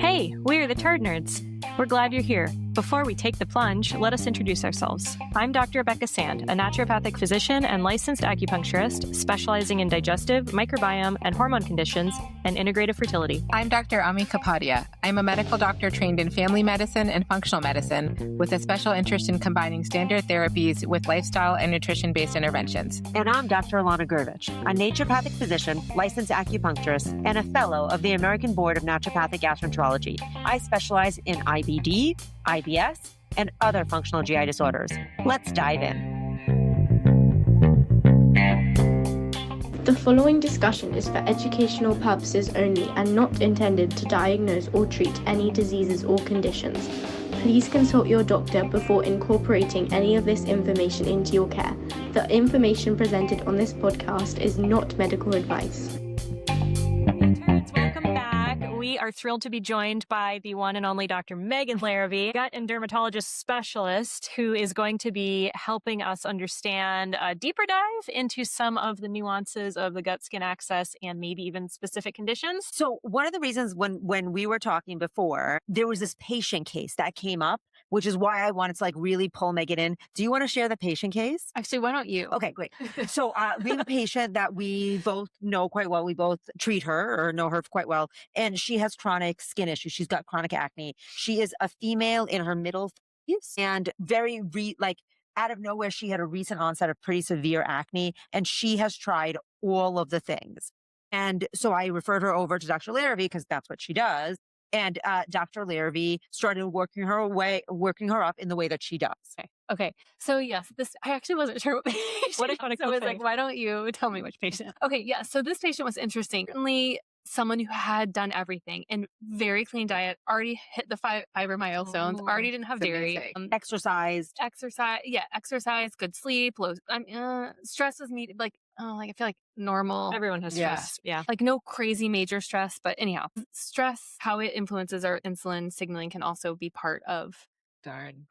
Hey, we're the Turd Nerds. We're glad you're here. Before we take the plunge, let us introduce ourselves. I'm Dr. Rebecca Sand, a naturopathic physician and licensed acupuncturist specializing in digestive, microbiome, and hormone conditions and integrative fertility. I'm Dr. Ami Kapadia. I'm a medical doctor trained in family medicine and functional medicine with a special interest in combining standard therapies with lifestyle and nutrition-based interventions. And I'm Dr. Alana Gurvich, a naturopathic physician, licensed acupuncturist, and a fellow of the American Board of Naturopathic Gastroenterology. I specialize in IBD, IBS, and other functional GI disorders. Let's dive in. The following discussion is for educational purposes only and not intended to diagnose or treat any diseases or conditions. Please consult your doctor before incorporating any of this information into your care. The information presented on this podcast is not medical advice. Welcome back. We are thrilled to be joined by the one and only Dr. Megan Larravey, gut and dermatologist specialist, who is going to be helping us understand a deeper dive into some of the nuances of the gut-skin axis and maybe even specific conditions. So one of the reasons when we were talking before, there was this patient case that came up, which is why I wanted to really pull Megan in. Do you want to share the patient case? Actually, why don't you? Okay, great. So we have a patient that we both know quite well. We both treat her or know her quite well. And she has chronic skin issues. She's got chronic acne. She is a female in her middle 30s and very out of nowhere, she had a recent onset of pretty severe acne and she has tried all of the things. And so I referred her over to Dr. Larravey because that's what she does. And Dr. Larravey started working her up in the way that she does. Okay. So yes, I actually wasn't sure what patient. What a funny So I was like, why don't you tell me which patient? Okay. Yeah. So this patient was interesting. Certainly someone who had done everything and very clean diet, already hit the fiber milestones, already didn't have dairy, Exercise, good sleep, low, stress was I feel like normal. Everyone has stress. Yeah. Like no crazy major stress, but anyhow, stress, how it influences our insulin signaling can also be part of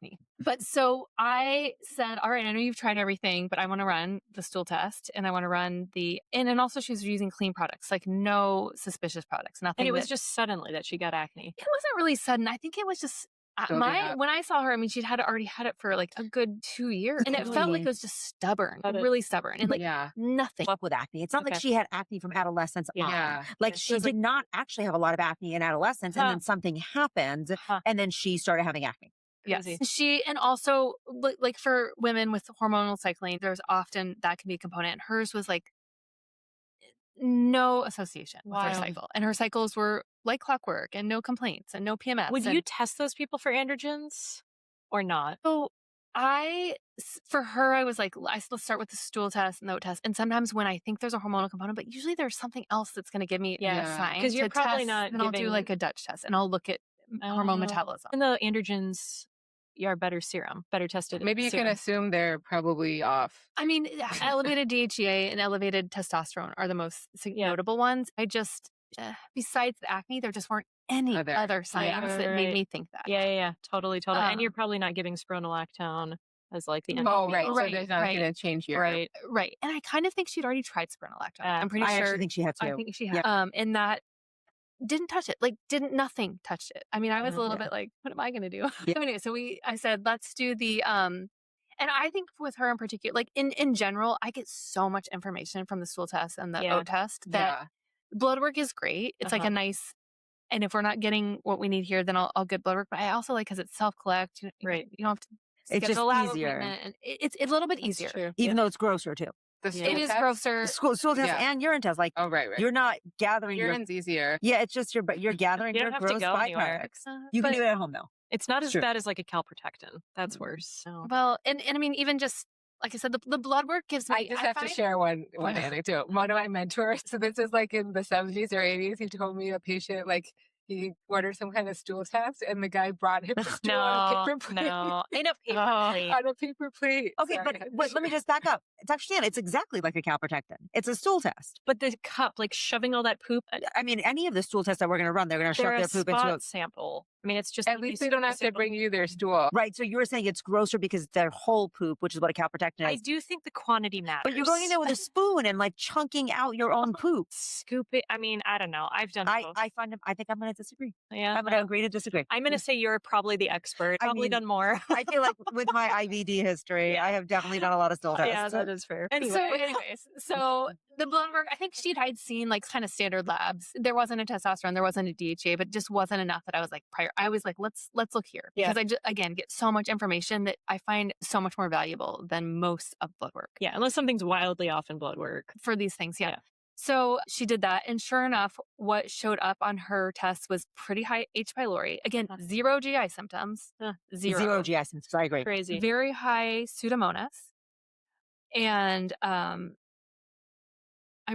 me. But so I said, all right, I know you've tried everything, but I want to run the stool test and I want to run and also she was using clean products, like no suspicious products, nothing. And it was just suddenly that she got acne. It wasn't really sudden. I think it was just when I saw her, I mean, she'd already had it for like a good 2 years and it felt like it was just stubborn, really stubborn and nothing. Up with acne. It's not like she had acne from adolescence on. Like she did not actually have a lot of acne in adolescence and then something happened and then she started having acne. Yes. And also like for women with hormonal cycling, there's often that can be a component. Hers was like no association with her cycle. And her cycles were like clockwork and no complaints and no PMS. Would you test those people for androgens or not? So for her, I was like, let's start with the stool test and the test. And sometimes when I think there's a hormonal component, but usually there's something else that's going to give me a sign. Because you're probably not. And I'll do like a Dutch test and I'll look at hormone metabolism. And the androgens are better serum, better tested. Maybe you can assume they're probably off. I mean, elevated DHEA and elevated testosterone are the most notable ones. I just, besides the acne, there just weren't any other signs that made me think that. Yeah. Totally. And you're probably not giving spironolactone as like the end. Oh, right. So there's not going to change your... Right. And I kind of think she'd already tried spironolactone. I'm pretty sure. I actually think she had too. I think she had. And that didn't touch it. Nothing touched it. I mean, I was a little bit like, what am I going to do? Anyway, so I said, let's do the, and I think with her in particular, like in general, I get so much information from the stool test and the O test that blood work is great. It's like a nice, and if we're not getting what we need here, then I'll get blood work. But I also like, cause it's self-collect, you don't have to, it's just easier. And it's a little bit easier. Even though it's grosser too. It is grosser. Stool test and urine test. Like, right. You're not gathering urine's easier. Yeah, it's just you're gathering your gross byproducts. You can do it at home though. It's not as bad as like a calprotectin. That's worse. So. Well, and I mean, even just like I said, the blood work gives me. I just have to share one anecdote. One of my mentors. So this is like in the 70s or 80s. He told me a patient he ordered some kind of stool test, and the guy brought him the stool on a paper plate. In a paper plate. On a paper plate. Okay, but let me just back up. It's exactly like a calprotectin. It's a stool test. But the cup, like shoving all that poop. I mean, any of the stool tests that we're going to run, they're going to shove their poop into a sample. I mean, it's just at least they don't have to bring you their stool. Right. So you were saying it's grosser because their whole poop, which is what a calprotectin is. I do think the quantity matters. But you're going in there with a spoon and chunking out your own poop. Scoop it. I mean, I don't know. I've done both. I think I'm going to disagree. Yeah. I'm going to agree to disagree. I'm going to say you're probably the expert. I Probably mean, done more. I feel like with my IBD history, I have definitely done a lot of stool tests. Yeah, that is fair. Anyway. So the blood work, I think I'd seen like kind of standard labs. There wasn't a testosterone, there wasn't a DHA, but just wasn't enough that I was like I was like, let's look here. Because I just, again, get so much information that I find so much more valuable than most of blood work. Yeah, unless something's wildly off in blood work. For these things, yeah. So she did that. And sure enough, what showed up on her test was pretty high H. pylori. Again, 0 GI symptoms. Zero GI symptoms. I agree. Crazy. Very high Pseudomonas. And I'm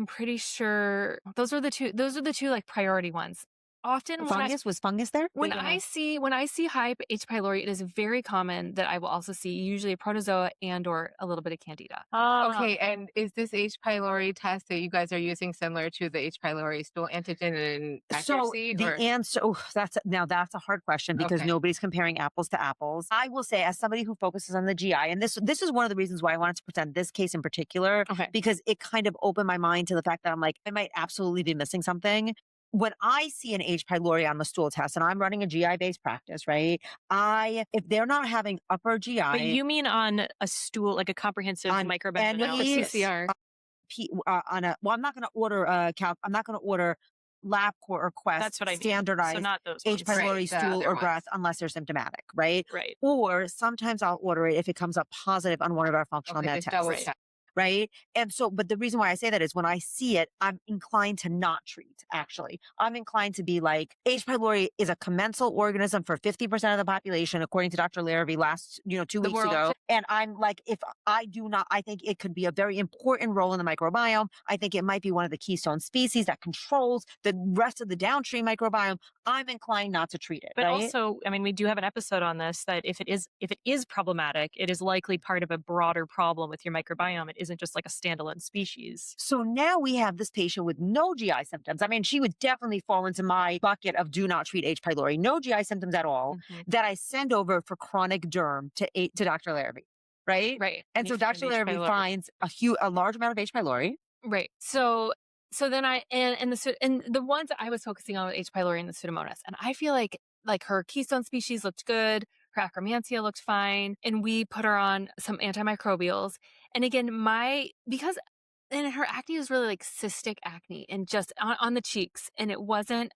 pretty sure those are the two like priority ones. Often was fungus there? When I see high H. pylori, it is very common that I will also see usually a protozoa and or a little bit of candida. Okay, and is this H. pylori test that you guys are using similar to the H. pylori stool antigen and accuracy? So the answer, that's a hard question because nobody's comparing apples to apples. I will say, as somebody who focuses on the GI, and this is one of the reasons why I wanted to present this case in particular, because it kind of opened my mind to the fact that I'm like, I might absolutely be missing something. When I see an H. pylori on the stool test, and I'm running a GI-based practice, right? If they're not having upper GI, but you mean on a stool, like a comprehensive microbiome analysis, PCR. I'm not going to order I'm not going to order LabCorp or Quest. That's what I mean. Standardized so not those H. pylori stool or breath unless they're symptomatic, right? Right. Or sometimes I'll order it if it comes up positive on one of our functional med tests. Right. And so, but the reason why I say that is when I see it, I'm inclined to not treat, actually. I'm inclined to be like, H. pylori is a commensal organism for 50% of the population, according to Dr. Larravey 2 weeks ago. And I'm like, I think it could be a very important role in the microbiome. I think it might be one of the keystone species that controls the rest of the downstream microbiome. I'm inclined not to treat it. But also, I mean, we do have an episode on this that if it is problematic, it is likely part of a broader problem with your microbiome. It isn't just like a standalone species. So now we have this patient with no GI symptoms. I mean, she would definitely fall into my bucket of do not treat H. pylori. No GI symptoms at all that I send over for chronic derm to Dr. Larravey. Right? Right. And so Dr. Larravey finds a large amount of H. pylori. Right. So then the ones that I was focusing on with H. pylori and the Pseudomonas, and I feel like her keystone species looked good, her Akkermansia looked fine, and we put her on some antimicrobials. And again, and her acne was really like cystic acne and just on the cheeks. And it wasn't,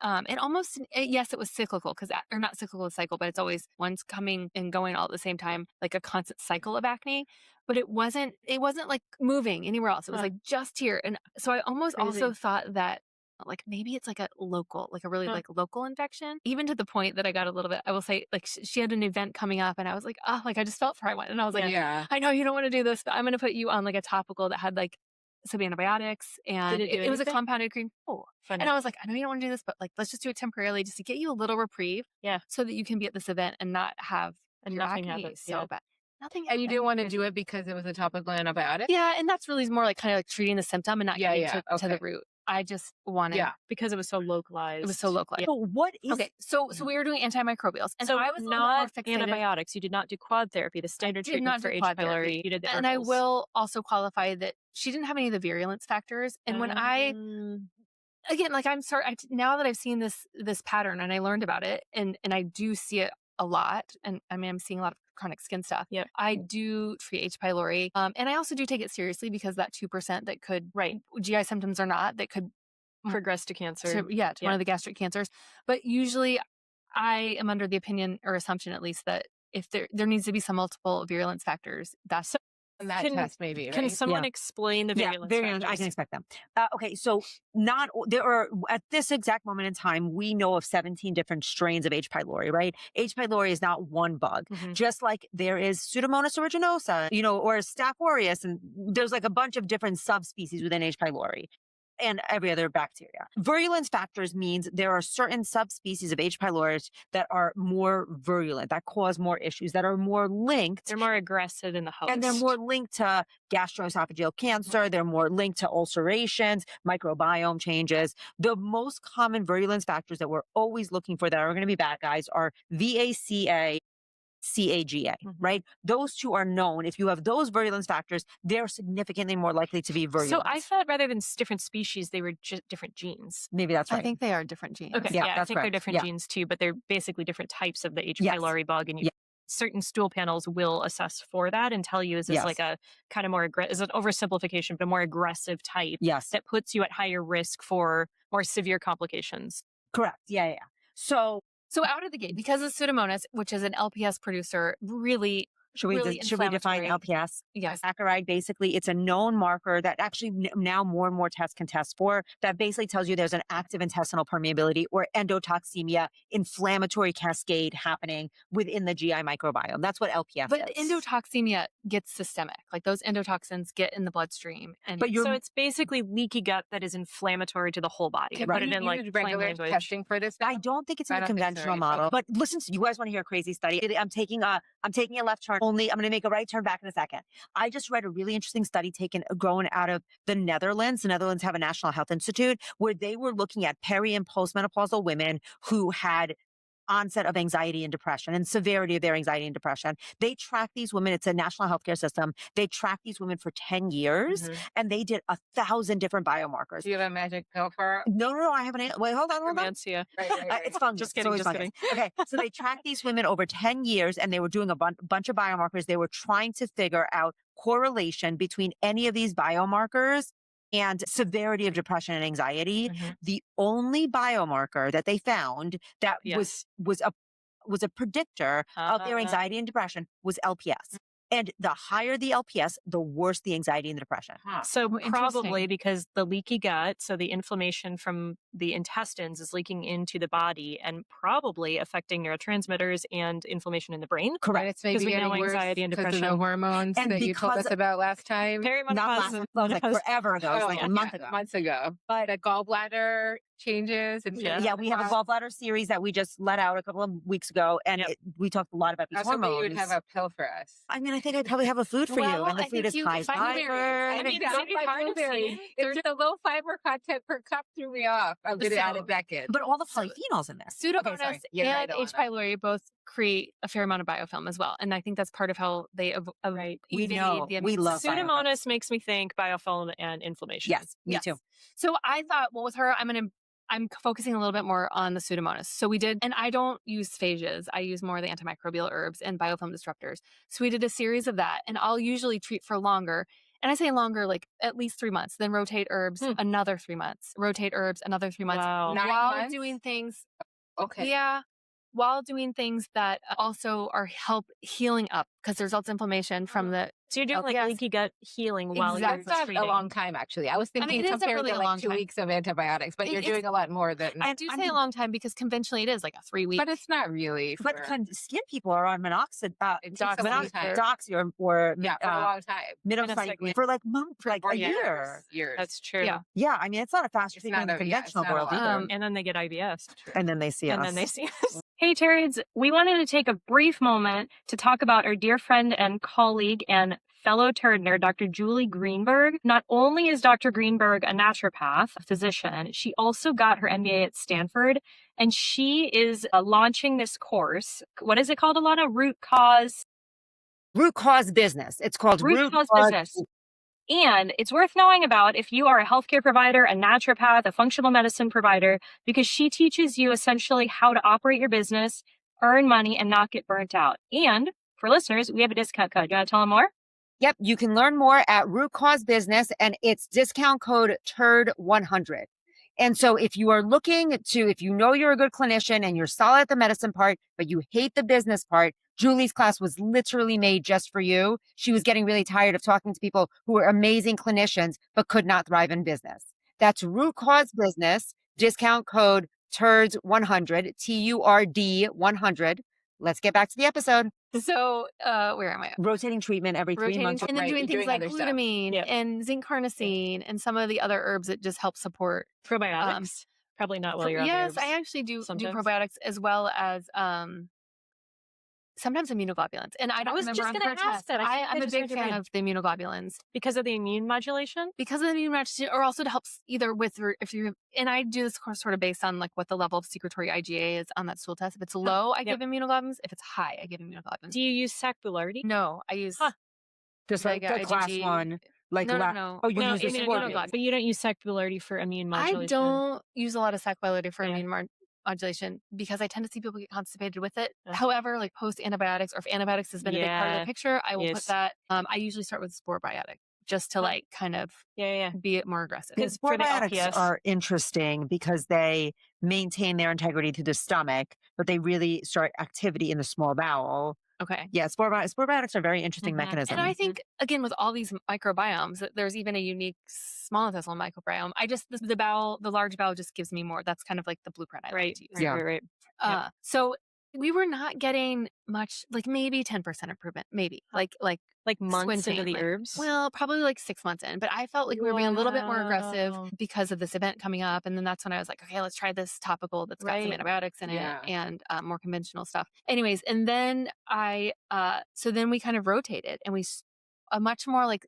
yes, it was cyclical or not cyclical cycle, but it's always one's coming and going all at the same time, like a constant cycle of acne. But it wasn't like moving anywhere else. It was like just here. And so I almost also thought that like maybe it's like a really like local infection, even to the point that I got a little bit, I will say, like she had an event coming up and I was like, I just felt for her. And I was like, I know you don't want to do this, but I'm going to put you on like a topical that had like some antibiotics, and it was a compounded cream. And I was like, I know you don't want to do this, but like, let's just do it temporarily just to get you a little reprieve. Yeah. So that you can be at this event and not have nothing acne so bad. And you didn't want to do it because it was a topical antibiotic? Yeah. And that's really more like kind of like treating the symptom and not getting to the root. I just wanted, because it was so localized. It was so localized. So what is So we were doing antimicrobials, and so I was not antibiotics. You did not do quad therapy, the standard treatment for H. pylori. You did the and I will also qualify that she didn't have any of the virulence factors. And when again, like I'm sorry, now that I've seen this pattern and I learned about it, and I do see it a lot, and I mean I'm seeing a lot of chronic skin stuff. Yeah, I do treat H. pylori, and I also do take it seriously because that 2% that could GI symptoms or not that could progress to cancer. To one of the gastric cancers. But usually, I am under the opinion or assumption at least that if there needs to be some multiple virulence factors, that's that test maybe. Can someone explain the virulence factors? I can expect them. Okay, so there are at this exact moment in time, we know of 17 different strains of H. pylori, right? H. pylori is not one bug, just like there is Pseudomonas aeruginosa, or Staph aureus, and there's like a bunch of different subspecies within H. pylori and every other bacteria. Virulence factors means there are certain subspecies of H. pylori that are more virulent, that cause more issues, that are more linked. They're more aggressive in the host. And they're more linked to gastroesophageal cancer. They're more linked to ulcerations, microbiome changes. The most common virulence factors that we're always looking for that are going to be bad guys are VACA, CAGA, right? Those two are known. If you have those virulence factors, they're significantly more likely to be virulent. So I thought rather than different species, they were just different genes. Maybe that's right. I think they are different genes. Okay, Yeah, I that's think they're correct. different Yeah. genes too, but they're basically different types of the H. Yes. pylori bug, and Yeah. certain stool panels will assess for that and tell you is this Yes. like a kind of more is an oversimplification, but a more aggressive type Yes. that puts you at higher risk for more severe complications. Correct. Yeah. So out of the gate, because of Pseudomonas, which is an LPS producer, really Should we really define inflammatory. LPS? Yes. Saccharide, basically, it's a known marker that actually now more and more tests can test for, that basically tells you there's an active intestinal permeability or endotoxemia, inflammatory cascade happening within the GI microbiome. That's what LPS But is. endotoxemia gets systemic. Like those endotoxins get in the bloodstream. And So it's basically leaky gut that is inflammatory to the whole body. Can Put we it in like use plain regular language. testing for this? I don't think it's in I the don't think so conventional either. model. But listen, you guys want to hear a crazy study? I'm taking a left turn only. I'm going to make a right turn back in a second. I just read a really interesting study grown out of the Netherlands. The Netherlands have a National Health Institute where they were looking at peri and postmenopausal women who had onset of anxiety and depression and severity of their anxiety and depression. They track these women. It's a national healthcare system. They track these women for 10 years and they did 1,000 different biomarkers. Do you have a magic pill for it? No, I haven't. Wait, hold on. Romancia. Right. It's fungus. Just kidding, It's always just fungus. Okay, so they tracked these women over 10 years and they were doing a bunch of biomarkers. They were trying to figure out correlation between any of these biomarkers and severity of depression and anxiety. The only biomarker that they found that was a predictor of their anxiety and depression was LPS. And the higher the LPS, the worse the anxiety and the depression. So Oh, probably interesting. because the leaky gut, so the inflammation from the intestines is leaking into the body and probably affecting neurotransmitters and inflammation in the brain. Correct. It's maybe Because we getting know worse anxiety and because of depression. the hormones And that you told because us about last time. Not last month, it was like forever ago. It was like a month ago. Months ago. But the gallbladder changes and Yeah, we have a gallbladder series that we just let out a couple of weeks ago, and we talked a lot about these I was hoping hormones. you would have a pill for us. I mean, I think I'd probably have a food for you, Well, and the I food think is you high find fiber. I mean, that's that's hard to blueberries. see. It's the low fiber content per cup threw me off. I'm going to add it back in. But all the polyphenols in this. Pseudomonas sorry. You're right and on H. that. pylori both create a fair amount of biofilm as well. And I think that's part of how they Right. We evade know. the We immune love system. Pseudomonas makes me think biofilm and inflammation. Yes, me too. So I thought, well, with her, I'm focusing a little bit more on the Pseudomonas. So we did, and I don't use phages. I use more of the antimicrobial herbs and biofilm disruptors. So we did a series of that, and I'll usually treat for longer. And I say longer, like at least 3 months, then rotate herbs another 3 months, rotate herbs another 3 months. Wow. 9 While months? doing things, Okay. yeah, while doing things that also are help healing up because there's also inflammation from the. So you're doing like LPS. leaky gut healing while Exactly. you're That's not treating. a long time, actually. I was thinking it isn't compared really to a like long 2 time. weeks of antibiotics, but you're It's- doing a lot more than. I do say a long time because conventionally it is like a 3 week. But it's not really. But skin people are on minoxidil, It takes a long time. doxy or Yeah, for a long time. minocycline for like months, for like a year. Years. That's true. Yeah. Yeah, I mean, it's not a fast It's treatment in not the a- yeah, it's conventional not a world lot. either. And then they get IBS. And then they see us. And then they see us. Hey, Turds, we wanted to take a brief moment to talk about our dear friend and colleague and fellow Turd Nerd, Dr. Julie Greenberg. Not only is Dr. Greenberg a naturopath, a physician, she also got her MBA at Stanford, and she is launching this course. What is it called, Alana? Root cause Business. It's called Root Cause Business. And it's worth knowing about if you are a healthcare provider, a naturopath, a functional medicine provider, because she teaches you essentially how to operate your business, earn money, and not get burnt out. And for listeners, we have a discount code. You want to tell them more? Yep, you can learn more at Root Cause Business, and it's discount code TURD100. And so if you are looking to, if you know you're a good clinician and you're solid at the medicine part, but you hate the business part, Julie's class was literally made just for you. She was getting really tired of talking to people who were amazing clinicians, but could not thrive in business. That's Root Cause Business, discount code TURD100, TURD 100. Let's get back to the episode. So where am I? Rotating treatment every 3 months. And then Right, doing you're things doing like other stuff. glutamine Yep. and zinc carnosine and some of the other herbs that just help support. Probiotics. Probably not while you're on Yes, herbs. I actually do sometimes. probiotics as well as sometimes immunoglobulins. And I don't was remember just on gonna her ask test. that. I'm a just big read your fan brain. of the immunoglobulins. Because of the immune modulation? Because of the immune modulation, or also to help either with, if you, and I do this course sort of based on like what the level of secretory IgA is on that stool test. If it's low, I give immunoglobulins. If it's high, I give immunoglobulins. Do you use sac pylori? No, I use Just like the class IgG. 1. Like No. Oh, you No, use the support. but you don't use sac pylori for immune modulation. I don't use a lot of sac pylori for immune modulation because I tend to see people get constipated with it. However, like post antibiotics, or if antibiotics has been a big part of the picture, I will put that. I usually start with spore biotic just to like kind of be more aggressive. Because probiotics are interesting because they maintain their integrity to the stomach, but they really start activity in the small bowel. Okay. Yeah, spore biotics are a very interesting mechanism. And I think, again, with all these microbiomes, there's even a unique small intestinal microbiome. The large bowel just gives me more. That's kind of like the blueprint I like to use. Right. So we were not getting much, like maybe 10% improvement, maybe like months into the herbs. Well, probably like 6 months in, but I felt like we were being a little bit more aggressive because of this event coming up. And then that's when I was like, okay, let's try this topical that's got some antibiotics in it and more conventional stuff. Anyways, and then so then we kind of rotated, and we a much more like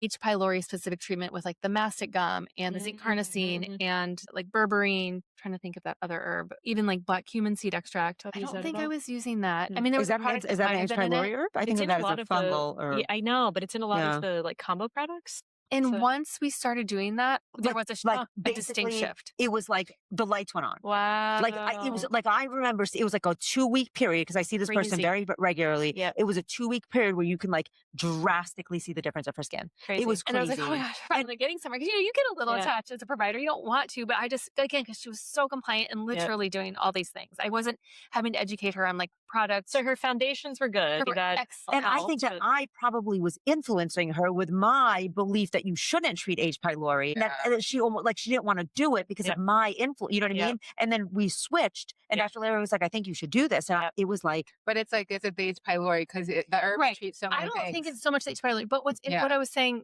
H. pylori specific treatment with like the mastic gum and the zinc carnosine and like berberine. Trying to think of that other herb, even like black cumin seed extract. I don't think I was using that. I mean, there was is that an H. pylori herb? I think that is a fungal herb. I know, but it's in a lot of the like combo products. And once we started doing that, there was a distinct shift. It was like the lights went on. Wow. It was like, I remember it was like a 2-week period, because I see this person very regularly. Yeah. It was a 2-week period where you can like drastically see the difference of her skin. Crazy. It was crazy. And I was like, oh my gosh, I'm finally getting somewhere. Because you get a little attached as a provider. You don't want to, but I just, again, because she was so compliant and literally doing all these things. I wasn't having to educate her on like products. So her foundations were good. Excellent. And I think that I probably was influencing her with my belief that you shouldn't treat H. pylori. And that she almost like she didn't want to do it because of my influence. You know what I mean? And then we switched, and Dr. Larravey was like, I think you should do this. And it was like, but it's like, it's a H. pylori because the herb treats so many I don't things. think it's so much the H. pylori, but what I was saying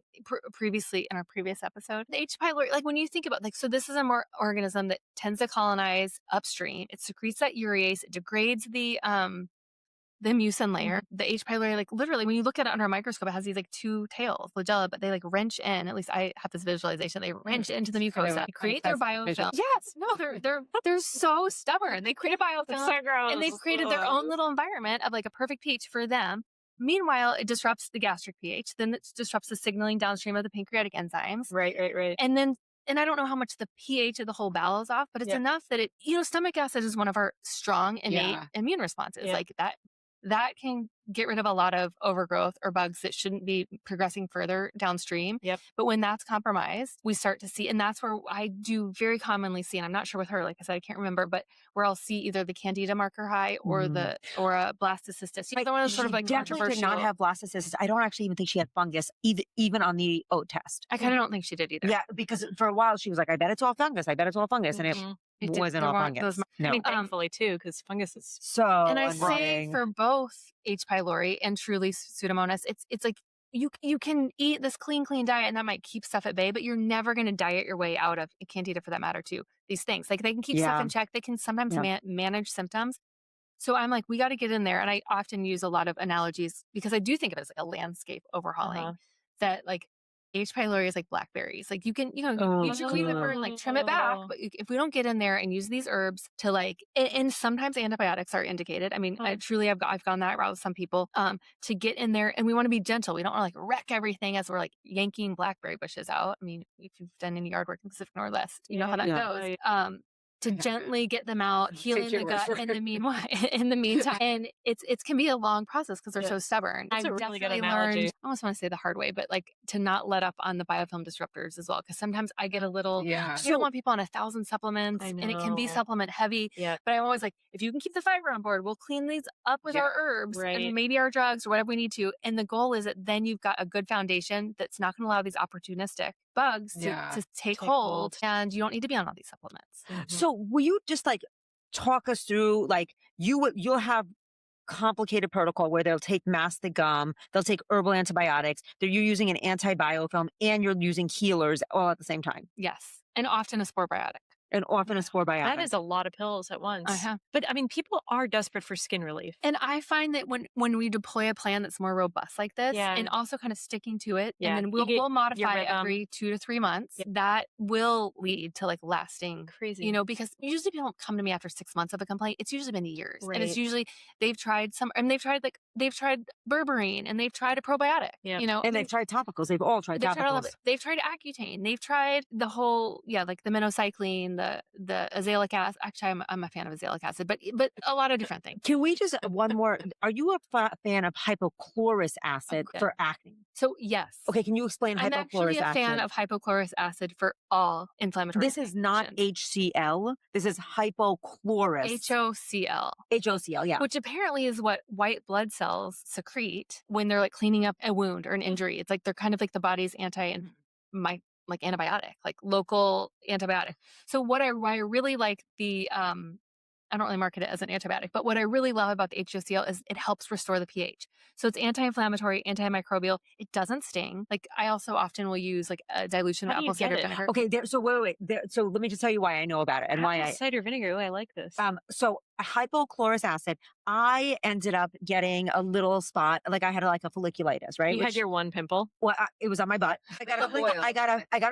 previously in our previous episode, the H. pylori, like when you think about like, so this is a more organism that tends to colonize upstream. It secretes that urease. It degrades the mucin layer. The H. pylori, like literally when you look at it under a microscope, it has these like 2 tails, flagella, but they like wrench in, at least I have this visualization, they wrench into the mucosa, create their biofilm. Yes, no, they're so stubborn. They create a biofilm and they've created their own little environment of like a perfect pH for them. Meanwhile, it disrupts the gastric pH, then it disrupts the signaling downstream of the pancreatic enzymes. Right. And I don't know how much the pH of the whole bowel is off, but it's enough that stomach acid is one of our strong innate immune responses. Like that can get rid of a lot of overgrowth or bugs that shouldn't be progressing further downstream. But when that's compromised, we start to see, and that's where I do very commonly see, and I'm not sure with her, like I said, I can't remember, but where I'll see either the candida marker high or a blastocystis. Either one of those sort of like definitely did not have blastocystis. I don't actually even think she had fungus, even on the oat test. I kind of don't think she did either. Yeah, because for a while she was like, I bet it's all fungus. And it wasn't all fungus. I mean, thankfully too, because fungus is so. And I say for both H. pylori and truly Pseudomonas, it's like you can eat this clean diet, and that might keep stuff at bay, but you're never going to diet your way out of candida, for that matter, too. These things, like they can keep stuff in check. They can sometimes manage symptoms. So I'm like, we got to get in there, and I often use a lot of analogies because I do think of it as like a landscape overhauling. That like H. pylori is like blackberries. Like you can use your clean whipper and like trim it back. But if we don't get in there and use these herbs to like, and sometimes antibiotics are indicated. I mean, I've gone that route with some people to get in there, and we want to be gentle. We don't want to like wreck everything as we're like yanking blackberry bushes out. I mean, if you've done any yard work in the Pacific Northwest, you know how that goes. To gently get them out, healing the gut in the meantime. And it can be a long process because they're so stubborn. That's I've a really good definitely analogy. learned, I almost want to say the hard way, but like to not let up on the biofilm disruptors as well. Because sometimes I get a little, you don't want people on 1,000 supplements, and it can be supplement heavy. But I'm always like, if you can keep the fiber on board, we'll clean these up with our herbs and maybe our drugs or whatever we need to. And the goal is that then you've got a good foundation that's not going to allow these opportunistic bugs to take hold, and you don't need to be on all these supplements. So will you just like talk us through, like you'll have complicated protocol where they'll take mastic gum, they'll take herbal antibiotics, you're using an antibiofilm, and you're using healers all at the same time? Yes. And often a spore biotic. And often it's 4 by That is a lot of pills at once. Uh-huh. But I mean, people are desperate for skin relief. And I find that when we deploy a plan that's more robust like this, Yeah. and also kind of sticking to it, Yeah. and then You get we'll modify your rhythm. every 2 to 3 months, Yeah. that will lead to like lasting, Crazy. you know, because usually people don't come to me after 6 months of a complaint. It's usually been years. And it's Right. usually they've tried they've tried berberine, and they've tried a probiotic, Yeah. you know. And they've tried topicals. They've all tried They've tried all of topicals. it. They've tried Accutane. They've tried the whole, like the minocycline, the azelaic acid. Actually, I'm a fan of azelaic acid, but a lot of different things. Can we just, one more, are you a fan of hypochlorous acid Okay. for acne? So yes. Okay, can you explain I'm actually hypochlorous a acid? fan of hypochlorous acid for all inflammatory. This is not conditions. HCl. This is hypochlorous. HOCl. HOCl, yeah. Which apparently is what white blood cells secrete when they're like cleaning up a wound or an injury. It's like they're kind of like the body's like antibiotic, like local antibiotic. So why I really like the I don't really market it as an antibiotic, but what I really love about the HOCl is it helps restore the pH. So it's anti-inflammatory, antimicrobial. It doesn't sting. Like I also often will use like a dilution of How do you apple cider get it? vinegar. Okay, so wait. So let me just tell you why I know about it and why Apple cider vinegar. Ooh, I like this. So hypochlorous acid, I ended up getting a little spot, like I had like a folliculitis, right? You had your one pimple. Well, it was on my butt. I got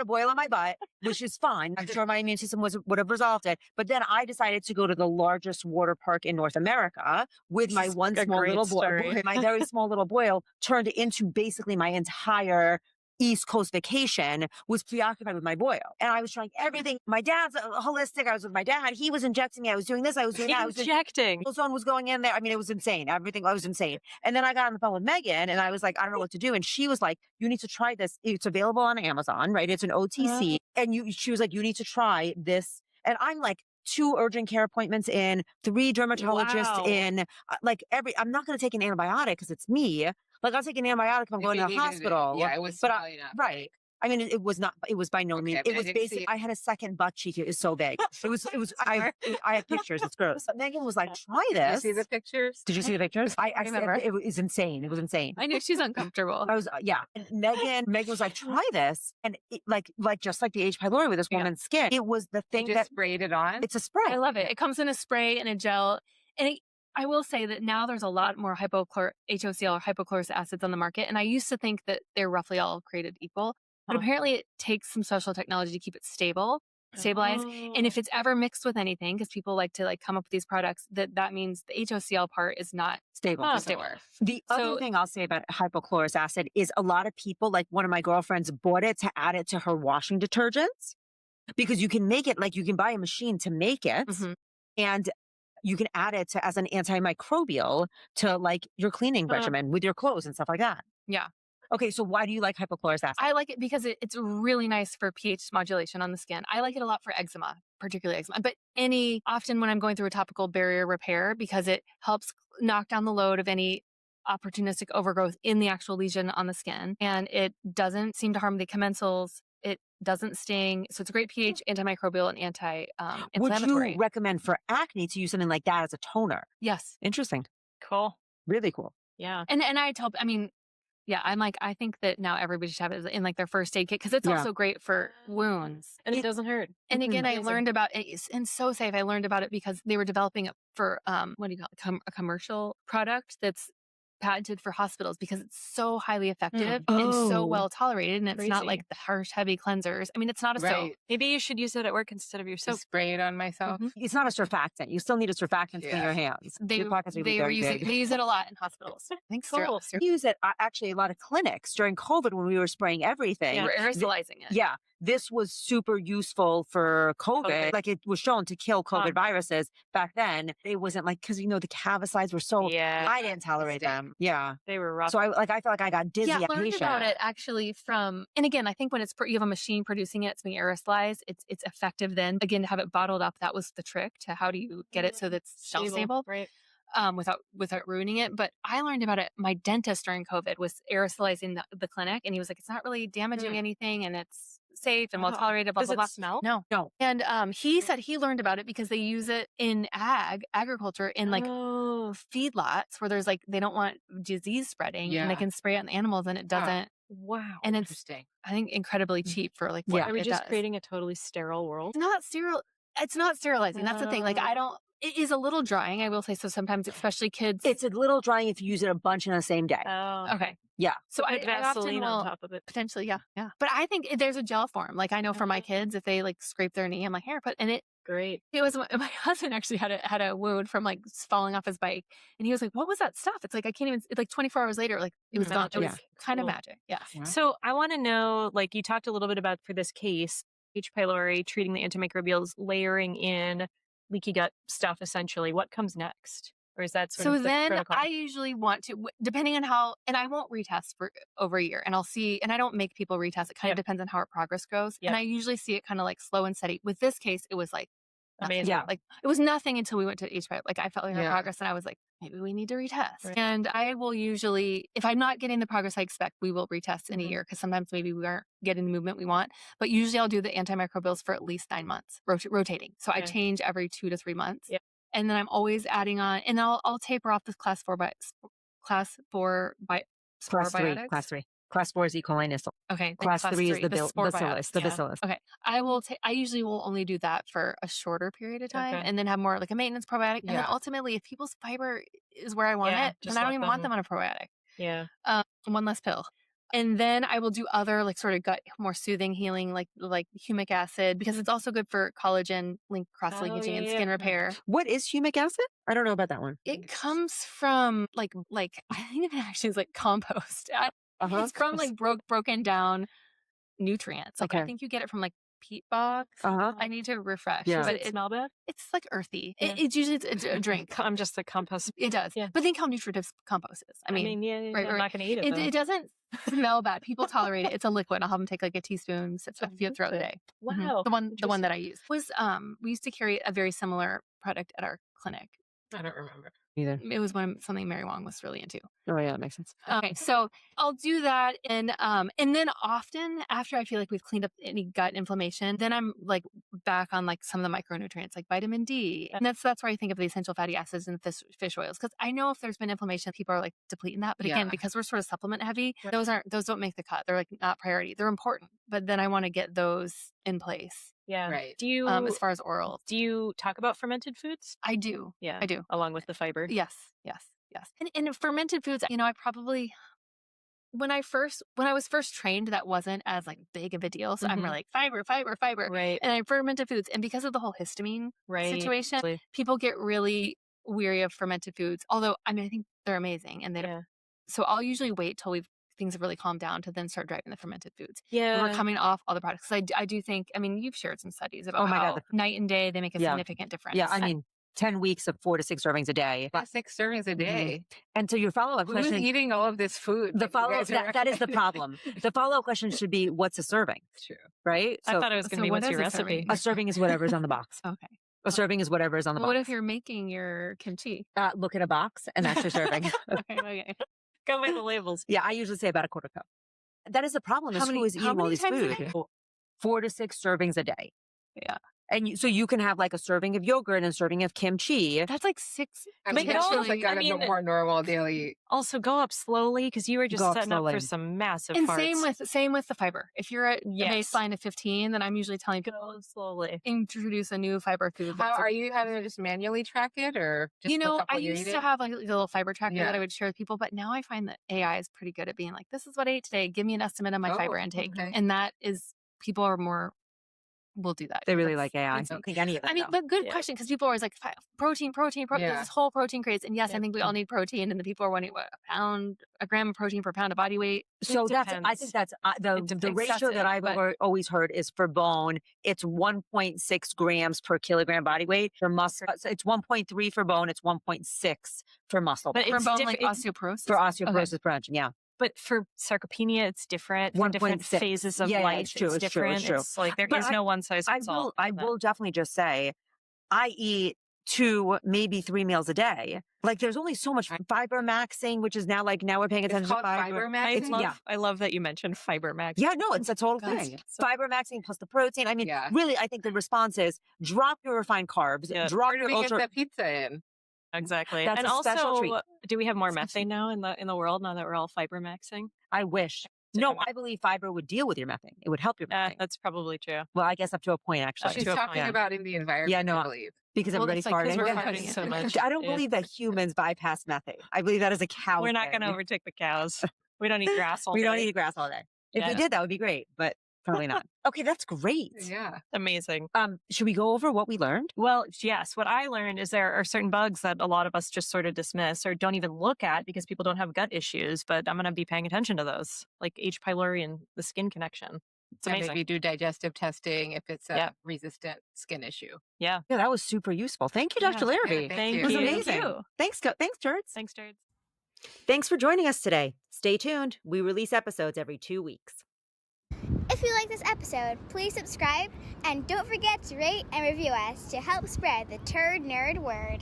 a boil on my butt, which is fine. I'm sure my immune system would have resolved it. But then I decided to go to the largest water park in North America with my one a small great little story. boil. My very small little boil turned into basically my entire East Coast vacation, was preoccupied with my boil. And I was trying everything. My dad's holistic. I was with my dad. He was injecting me. I was doing this. I was doing that. I was Injecting. Zone was going in there. I mean, it was insane. Everything was insane. And then I got on the phone with Megan and I was like, I don't know what to do. And she was like, you need to try this. It's available on Amazon, right? It's an OTC. And she was like, you need to try this. And I'm like, 2 urgent care appointments in, 3 dermatologists in, I'm not going to take an antibiotic because it's me. Like I'll take an antibiotic if I'm going to the hospital. Yeah, it was probably not. Right. I mean, it was by no means. It was basic. I had a second butt cheek. It was so big. I have pictures. It's gross. But Megan was like, try this. Did you see the pictures? Did you see the pictures? I remember. It was insane. It was insane. I knew she's uncomfortable. I was, yeah. And Megan was like, try this. And it, like just like the H. pylori with this woman's skin, it was the thing You just sprayed it on? It's a spray. I love it. It comes in a spray and a gel. And I will say that now there's a lot more HOCl or hypochlorous acids on the market. And I used to think that they're roughly all created equal. But apparently it takes some special technology to keep it stabilized. And if it's ever mixed with anything, because people like to come up with these products, that means the HOCl part is not stable. The So- other thing I'll say about hypochlorous acid is a lot of people, like one of my girlfriends bought it to add it to her washing detergents because you can make it, like you can buy a machine to make it and you can add it as an antimicrobial to like your cleaning regimen with your clothes and stuff like that. Yeah. Okay, so why do you like hypochlorous acid? I like it because it's really nice for pH modulation on the skin. I like it a lot for eczema, particularly eczema, but often when I'm going through a topical barrier repair, because it helps knock down the load of any opportunistic overgrowth in the actual lesion on the skin. And it doesn't seem to harm the commensals. It doesn't sting. So it's a great pH, antimicrobial, and anti-inflammatory. Would you recommend for acne to use something like that as a toner? Yes. Interesting. Cool. Really cool. Yeah. And I'm like, I think that now everybody should have it in like their first aid kit because it's also great for wounds. And it doesn't hurt. And again, I learned about it and so safe. I learned about it because they were developing it for, what do you call it? A commercial product that's patented for hospitals because it's so highly effective and so well tolerated. And it's not like the harsh, heavy cleansers. I mean, it's not a soap. Maybe you should use it at work instead of your soap. Spray it on myself. It's not a surfactant. You still need a surfactant in your hands. They use it a lot in hospitals. Thanks. Cool. We use it actually a lot of clinics during COVID when we were spraying everything. Yeah, we're aerosolizing it. Yeah. This was super useful for COVID. Like it was shown to kill COVID viruses back then. It wasn't like, because, the cavicides were so, I didn't tolerate them. Yeah. They were rough. So I felt like I got dizzy. Yeah, I learned about it actually and again, I think when you have a machine producing it, it's being aerosolized, it's effective then. Again, to have it bottled up, that was the trick to how do you get it so that's shelf stable. Right. Without ruining it. But I learned about it. My dentist during COVID was aerosolizing the clinic, and he was like, it's not really damaging anything, and it's safe and well tolerated, blah, Does blah, it blah. smell? No. And he said he learned about it because they use it in agriculture in like feedlots where there's like, they don't want disease spreading and they can spray it on the animals and it doesn't. Wow. And it's, Interesting. I think, incredibly cheap for like what Are we it just does. creating a totally sterile world? It's not sterile. It's not sterilizing. That's the thing. Like it is a little drying, I will say. So sometimes, especially kids. It's a little drying if you use it a bunch in the same day. Oh, okay. Yeah. So I often Vaseline will, on top of it. potentially, yeah. But I think there's a gel form. Like I know for my kids, if they like scrape their knee, I'm like, here, and it. Great. It was my husband actually had a wound from like falling off his bike, and he was like, "What was that stuff?" It's like I can't even. It's like 24 hours later, like it was gone. It was kind of magic. Yeah. So I want to know, like you talked a little bit about for this case, H. pylori, treating the antimicrobials, layering in leaky gut stuff. Essentially, what comes next, or is that sort of the then protocol? I usually want to, depending on how, and I won't retest for over a year, and I'll see, and I don't make people retest. It kind of depends on how our progress goes, and I usually see it kind of like slow and steady. With this case, it was like. Amazing. Yeah. Like it was nothing until we went to HPI. Like I felt like our progress, and I was like, maybe we need to retest. Right. And I will usually, if I'm not getting the progress I expect, we will retest in a year, because sometimes maybe we aren't getting the movement we want. But usually I'll do the antimicrobials for at least 9 months, rotating. So I change every 2 to 3 months. Yeah. And then I'm always adding on, and I'll taper off this class 4 biotics. Class 4 is E. coli Nissel. Okay. Class 3 is the bacillus. bacillus. Okay. I usually will only do that for a shorter period of time, and then have more like a maintenance probiotic. And then ultimately, if people's fiber is where I want it, then I don't even want them on a probiotic. Yeah. One less pill. And then I will do other like sort of gut, more soothing, healing, like humic acid, because it's also good for collagen, cross-linkaging, and skin repair. What is humic acid? I don't know about that one. It comes from like I think it actually is like compost. It's from like broken down nutrients. Like I think you get it from like peat bogs. I need to refresh. Yeah. But Does it smell bad? It's like earthy. It's usually a drink. I'm just a compost. It does. Yeah. But think how nutritive compost is. I mean, I'm not going to eat it. It doesn't smell bad. People tolerate it. It's a liquid. I'll have them take like a teaspoon throughout the day. Wow. The one that I use was we used to carry a very similar product at our clinic. I don't remember either. It was something Mary Wong was really into. Oh yeah, that makes sense. Okay, so I'll do that, and then often after I feel like we've cleaned up any gut inflammation, then I'm like back on like some of the micronutrients like vitamin D, and that's where I think of the essential fatty acids and fish oils, because I know if there's been inflammation, people are like depleting that, but again, because we're sort of supplement heavy, those don't make the cut. They're like not priority. They're important, but then I want to get those in place. Yeah. Right. Do you, as far as oral, do you talk about fermented foods? I do. Yeah. I do. Along with the fiber. Yes. And fermented foods, I probably, when I was first trained, that wasn't as like big of a deal. So I'm like fiber. Right. And I fermented foods. And because of the whole histamine situation, people get really weary of fermented foods. Although, I think they're amazing. And so I'll usually wait till things have really calmed down to then start driving the fermented foods. Yeah. When we're coming off all the products. Because I do think, you've shared some studies about how night and day, they make a significant difference. Yeah, 10 weeks of 4 to 6 servings a day. 6 servings a day. And so your follow-up question... Who's eating all of this food? The follow-up, that is the problem. The follow-up question should be, what's a serving? True. Right? So, I thought it was going to be, what's your recipe? A serving is whatever's on the box. Okay. A serving is whatever is on the box. What if you're making your kimchi? Look at a box, and that's your serving. Okay. Go by the labels. Yeah, I usually say about a quarter cup. That is the problem. Who is eating all these food? 4 to 6 servings a day. Yeah. And so you can have like a serving of yogurt and a serving of kimchi. That's like 6. That feels like a more normal daily. Also, go up slowly, because you were just setting up for some massive and farts. same with the fiber. If you're at a baseline of 15, then I'm usually telling people go slowly. Introduce a new fiber food. Are you having to just manually track it, or just I used to have like a little fiber tracker that I would share with people, but now I find that AI is pretty good at being like, this is what I ate today. Give me an estimate of my fiber intake, and that is people are more. We'll do that. They really like AI. I don't think any of them. But good question, because people are always like protein. There's this whole protein craze, and yes, I think we all need protein. And the people are wanting a gram of protein per pound of body weight. So I think that's the ratio that I've always heard is for bone. It's 1.6 grams per kilogram body weight. For muscle, it's 1.3 for bone. It's 1.6 for muscle. But for bone, like osteoporosis. For osteoporosis prevention, yeah. But for sarcopenia, it's different. For different phases of life, it's different. It's like there is no one size fits all. I will definitely just say, I eat 2, maybe 3 meals a day. Like there's only so much fiber maxing, which is now we're paying attention to fiber maxing. I love that you mentioned fiber maxing. Yeah, no, it's a total thing. Fiber maxing plus the protein. Really, I think the response is drop your refined carbs. Drop your get the pizza in. Exactly. That's and a special also, treat. Do we have more methane now in the world, now that we're all fiber maxing? I wish. No, I believe fiber would deal with your methane. It would help your methane. That's probably true. Well, I guess up to a point, actually. She's talking about in the environment, Yeah, no, I believe. Because everybody's farting. We're farting so much. I don't believe that humans bypass methane. I believe that is a cow We're not thing. going to overtake the cows. We don't eat grass all day. We don't eat grass all day. If we did, that would be great, but probably not. Okay, that's great. Yeah. Amazing. Should we go over what we learned? Well, yes. What I learned is there are certain bugs that a lot of us just sort of dismiss or don't even look at because people don't have gut issues, but I'm going to be paying attention to those, like H. pylori and the skin connection. It's amazing. Maybe do digestive testing if it's a resistant skin issue. Yeah. Yeah, that was super useful. Thank you, Dr. Larravey. Thank you. It was Thank amazing. you. Thanks, Turds. Thanks, Turds. Thanks for joining us today. Stay tuned. We release episodes every 2 weeks. If you like this episode, please subscribe and don't forget to rate and review us to help spread the Turd Nerd word.